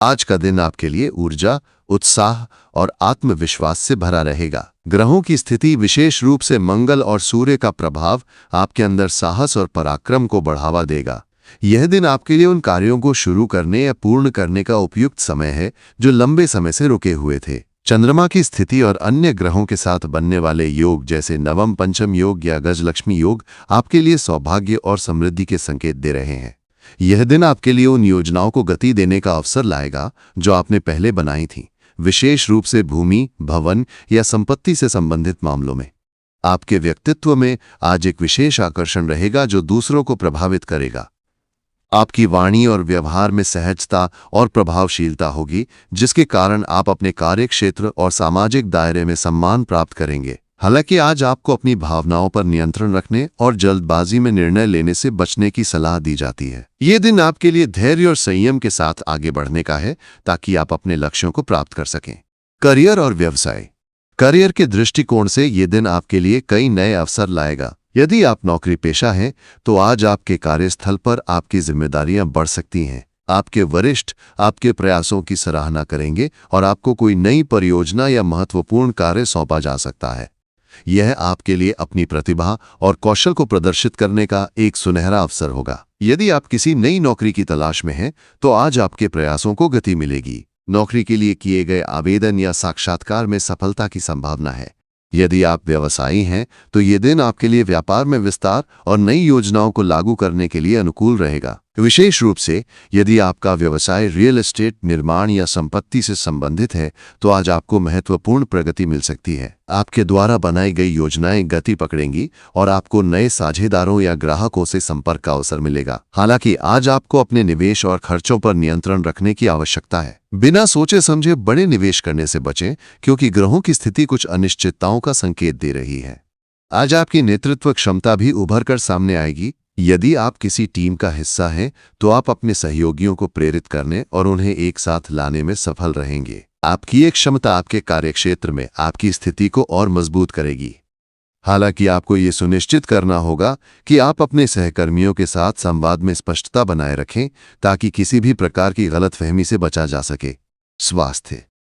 आज का दिन आपके लिए ऊर्जा, उत्साह और आत्मविश्वास से भरा रहेगा। ग्रहों की स्थिति, विशेष रूप से मंगल और सूर्य का प्रभाव, आपके अंदर साहस और पराक्रम को बढ़ावा देगा। यह दिन आपके लिए उन कार्यों को शुरू करने या पूर्ण करने का उपयुक्त समय है जो लंबे समय से रुके हुए थे। चंद्रमा की स्थिति और अन्य ग्रहों के साथ बनने वाले योग जैसे नवम पंचम योग या गजलक्ष्मी योग आपके लिए सौभाग्य और समृद्धि के संकेत दे रहे हैं। यह दिन आपके लिए उन योजनाओं को गति देने का अवसर लाएगा जो आपने पहले बनाई थीं, विशेष रूप से भूमि, भवन या संपत्ति से संबंधित मामलों में। आपके व्यक्तित्व में आज एक विशेष आकर्षण रहेगा जो दूसरों को प्रभावित करेगा। आपकी वाणी और व्यवहार में सहजता और प्रभावशीलता होगी, जिसके कारण आप अपने कार्यक्षेत्र और सामाजिक दायरे में सम्मान प्राप्त करेंगे। हालांकि आज आपको अपनी भावनाओं पर नियंत्रण रखने और जल्दबाजी में निर्णय लेने से बचने की सलाह दी जाती है। ये दिन आपके लिए धैर्य और संयम के साथ आगे बढ़ने का है ताकि आप अपने लक्ष्यों को प्राप्त कर सकें। करियर और व्यवसाय। करियर के दृष्टिकोण से ये दिन आपके लिए कई नए अवसर लाएगा। यदि आप नौकरी पेशा हैं तो आज आपके कार्यस्थल पर आपकी जिम्मेदारियां बढ़ सकती हैं। आपके वरिष्ठ आपके प्रयासों की सराहना करेंगे और आपको कोई नई परियोजना या महत्वपूर्ण कार्य सौंपा जा सकता है। यह आपके लिए अपनी प्रतिभा और कौशल को प्रदर्शित करने का एक सुनहरा अवसर होगा। यदि आप किसी नई नौकरी की तलाश में हैं तो आज आपके प्रयासों को गति मिलेगी। नौकरी के लिए किए गए आवेदन या साक्षात्कार में सफलता की संभावना है। यदि आप व्यवसायी हैं तो ये दिन आपके लिए व्यापार में विस्तार और नई योजनाओं को लागू करने के लिए अनुकूल रहेगा। विशेष रूप से यदि आपका व्यवसाय रियल एस्टेट, निर्माण या संपत्ति से संबंधित है तो आज आपको महत्वपूर्ण प्रगति मिल सकती है। आपके द्वारा बनाई गई योजनाएं गति पकड़ेंगी और आपको नए साझेदारों या ग्राहकों से संपर्क का अवसर मिलेगा। हालांकि आज आपको अपने निवेश और खर्चों पर नियंत्रण रखने की आवश्यकता है। बिना सोचे समझे बड़े निवेश करने से बचें, क्योंकि ग्रहों की स्थिति कुछ अनिश्चितताओं का संकेत दे रही है। आज आपकी नेतृत्व क्षमता भी उभर कर सामने आएगी। यदि आप किसी टीम का हिस्सा हैं तो आप अपने सहयोगियों को प्रेरित करने और उन्हें एक साथ लाने में सफल रहेंगे। आपकी एक क्षमता आपके कार्यक्षेत्र में आपकी स्थिति को और मजबूत करेगी। हालांकि आपको ये सुनिश्चित करना होगा कि आप अपने सहकर्मियों के साथ संवाद में स्पष्टता बनाए रखें ताकि किसी भी प्रकार की गलतफहमी से बचा जा सके।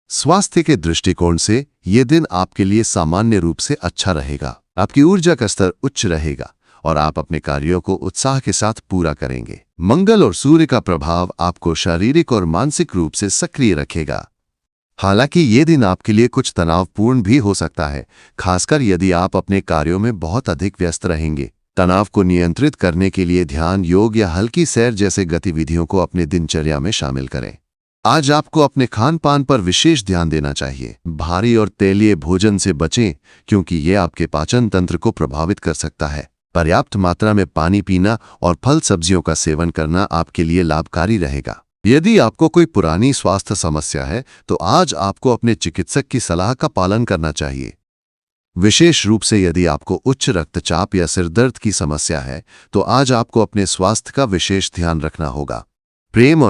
स्वास्थ्य के दृष्टिकोण से ये दिन आपके लिए सामान्य रूप से अच्छा रहेगा। आपकी ऊर्जा का स्तर उच्च रहेगा और आप अपने कार्यों को उत्साह के साथ पूरा करेंगे। मंगल और सूर्य का प्रभाव आपको शारीरिक और मानसिक रूप से सक्रिय रखेगा। हालांकि ये दिन आपके लिए कुछ तनावपूर्ण भी हो सकता है, खासकर यदि आप अपने कार्यों में बहुत अधिक व्यस्त रहेंगे। तनाव को नियंत्रित करने के लिए ध्यान, योग या हल्की सैर जैसे गतिविधियों को अपने दिनचर्या में शामिल करें। आज आपको अपने खान पान पर विशेष ध्यान देना चाहिए। भारी और तेलीय भोजन से बचें क्योंकि ये आपके पाचन तंत्र को प्रभावित कर सकता है। पर्याप्त मात्रा में पानी पीना और फल सब्जियों का सेवन करना आपके लिए लाभकारी रहेगा। यदि आपको कोई पुरानी स्वास्थ्य समस्या है तो आज आपको अपने चिकित्सक की सलाह का पालन करना चाहिए। विशेष रूप से यदि आपको उच्च रक्तचाप या सिरदर्द की समस्या है तो आज आपको अपने स्वास्थ्य का विशेष ध्यान रखना होगा। प्रेम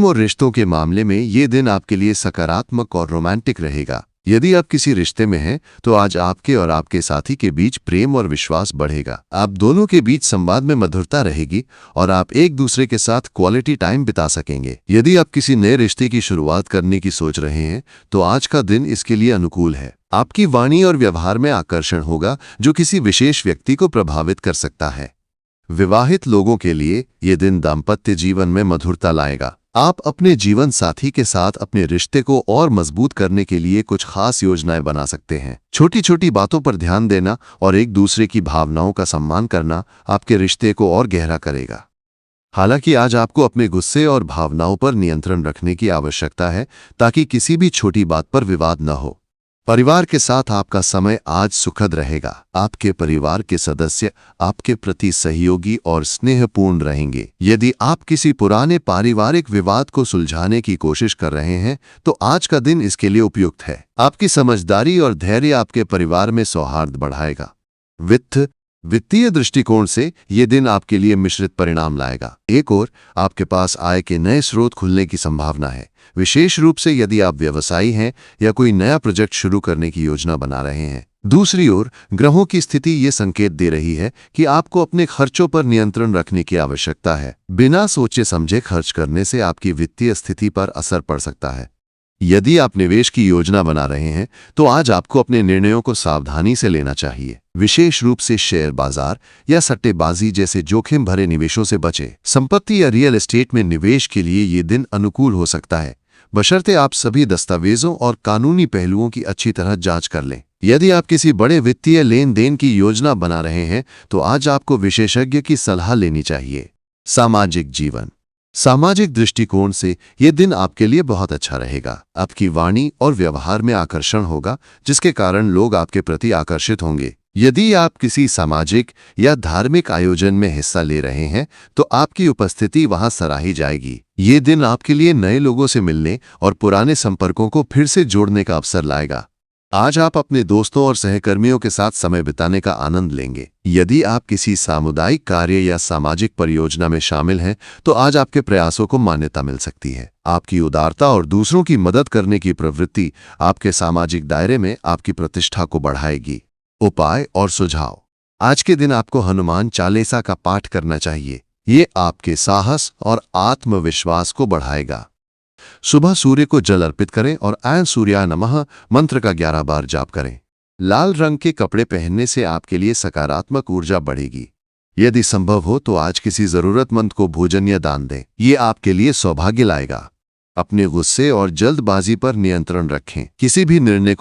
और रिश्तों के मामले में ये दिन आपके लिए सकारात्मक और रोमांटिक रहेगा। यदि आप किसी रिश्ते में हैं तो आज आपके और आपके साथी के बीच प्रेम और विश्वास बढ़ेगा। आप दोनों के बीच संवाद में मधुरता रहेगी और आप एक दूसरे के साथ क्वालिटी टाइम बिता सकेंगे। यदि आप किसी नए रिश्ते की शुरुआत करने की सोच रहे हैं तो आज का दिन इसके लिए अनुकूल है। आपकी वाणी और व्यवहार में आकर्षण होगा जो किसी विशेष व्यक्ति को प्रभावित कर सकता है। विवाहित लोगों के लिए ये दिन दाम्पत्य जीवन में मधुरता लाएगा। आप अपने जीवन साथी के साथ अपने रिश्ते को और मजबूत करने के लिए कुछ खास योजनाएं बना सकते हैं। छोटी छोटी बातों पर ध्यान देना और एक दूसरे की भावनाओं का सम्मान करना आपके रिश्ते को और गहरा करेगा। हालांकि आज आपको अपने गुस्से और भावनाओं पर नियंत्रण रखने की आवश्यकता है ताकि किसी भी छोटी बात पर विवाद न हो। परिवार के साथ आपका समय आज सुखद रहेगा। आपके परिवार के सदस्य आपके प्रति सहयोगी और स्नेहपूर्ण रहेंगे। यदि आप किसी पुराने पारिवारिक विवाद को सुलझाने की कोशिश कर रहे हैं तो आज का दिन इसके लिए उपयुक्त है। आपकी समझदारी और धैर्य आपके परिवार में सौहार्द बढ़ाएगा। वित्तीय दृष्टिकोण से ये दिन आपके लिए मिश्रित परिणाम लाएगा। एक ओर आपके पास आय के नए स्रोत खुलने की संभावना है, विशेष रूप से यदि आप व्यवसायी हैं या कोई नया प्रोजेक्ट शुरू करने की योजना बना रहे हैं। दूसरी ओर ग्रहों की स्थिति ये संकेत दे रही है कि आपको अपने खर्चों पर नियंत्रण रखने की आवश्यकता है। बिना सोचे समझे खर्च करने से आपकी वित्तीय स्थिति पर असर पड़ सकता है। यदि आप निवेश की योजना बना रहे हैं तो आज आपको अपने निर्णयों को सावधानी से लेना चाहिए। विशेष रूप से शेयर बाजार या सट्टेबाजी जैसे जोखिम भरे निवेशों से बचें। संपत्ति या रियल एस्टेट में निवेश के लिए ये दिन अनुकूल हो सकता है, बशर्ते आप सभी दस्तावेजों और कानूनी पहलुओं की अच्छी तरह जांच कर लें। यदि आप किसी बड़े वित्तीय लेन देन की योजना बना रहे हैं तो आज आपको विशेषज्ञ की सलाह लेनी चाहिए। सामाजिक जीवन। सामाजिक दृष्टिकोण से यह दिन आपके लिए बहुत अच्छा रहेगा। आपकी वाणी और व्यवहार में आकर्षण होगा, जिसके कारण लोग आपके प्रति आकर्षित होंगे। यदि आप किसी सामाजिक या धार्मिक आयोजन में हिस्सा ले रहे हैं तो आपकी उपस्थिति वहां सराही जाएगी। ये दिन आपके लिए नए लोगों से मिलने और पुराने संपर्कों को फिर से जोड़ने का अवसर लाएगा। आज आप अपने दोस्तों और सहकर्मियों के साथ समय बिताने का आनंद लेंगे। यदि आप किसी सामुदायिक कार्य या सामाजिक परियोजना में शामिल हैं तो आज आपके प्रयासों को मान्यता मिल सकती है। आपकी उदारता और दूसरों की मदद करने की प्रवृत्ति आपके सामाजिक दायरे में आपकी प्रतिष्ठा को बढ़ाएगी। उपाय और सुझाव। आज के दिन आपको हनुमान चालीसा का पाठ करना चाहिए। ये आपके साहस और आत्मविश्वास को बढ़ाएगा। सुबह सूर्य को जल अर्पित करें और ऐं सूर्याय नमः मंत्र का 11 बार जाप करें। लाल रंग के कपड़े पहनने से आपके लिए सकारात्मक ऊर्जा बढ़ेगी। यदि संभव हो तो आज किसी जरूरतमंद को भोजन या दान दें। ये आपके लिए सौभाग्य लाएगा। अपने गुस्से और जल्दबाजी पर नियंत्रण रखें। किसी भी निर्णय को